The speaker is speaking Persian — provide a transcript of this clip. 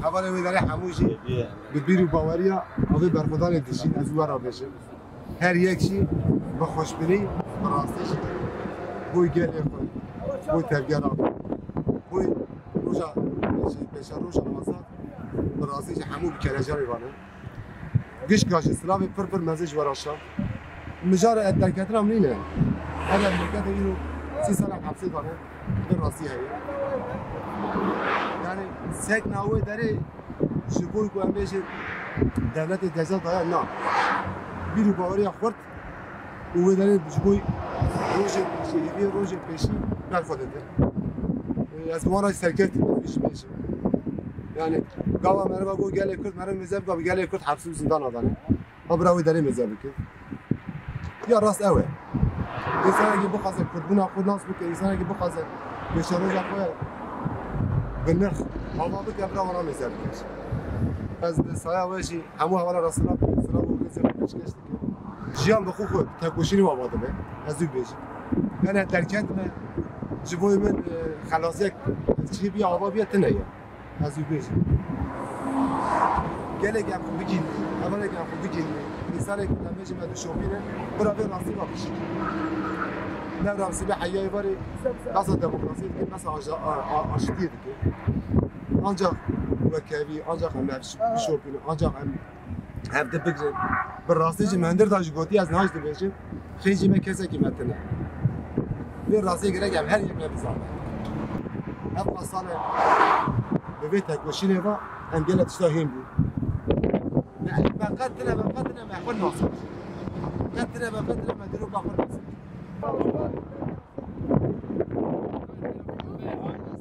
اولا ویداره هموشی به بیرو باوریا اوی برخودان دشین از ورا بشه هر یکشی با خوشبینی راستش بوی گله خود بوی ترگرا بوی روشا بشه روشا مازاد راستش همو بکرجا میوانه گش کاش اسلام پر مزج وراشا مجار درکتر هم نینه اگر درکتر اینو 30 سال حبسی داره به راستی هست یعنی سگ ناوی داره شکوی که هم بیشه دولت دزد داره نه بیرو باوری خورد او داره شکوی روش پیشی نرفاده از ما را سرکت بیشه یعنی گاوا مرا گو گله کرد مرا مزب گاوا گله کرد حبس و زندان آدانه ها براوی داره مزب کرد یا راست اوه انسان اگه بخواسته خودبونا خود ناس بکنه انسان اگه بخواسته به شروع جاکوه به نرخ هوا بکنه برای آنها مزد کش از سایه واشی همو حوالا راسنا سنا بود کسی کش کش جیان بخو خود تکوشینی و آباده به از دو بیشی یعنی درکت من جبوی من خلاصی چی بیا آبا بیا تنیه از دو بیشی گله گم خوب بگین اولا گم خوب بگین انسان که نمیشه مدو شوپینه برای راستی با بشی نه راستی به حیای باری بس دموکراسی دیگه بس آشتی دیگه آنجا وکیوی آنجا هم شوپینه آنجا هم هفته بگذاریم به راستی که مهندر داشت گویی از نهایت بیشیم خیلی من کسی که متنه به راستی گرگ هم هر یک نمیزنه هفت سال به بیت تکوشینه و انگل تشتاهیم بود فقط نه محول ناصر قد نه مدرو باخر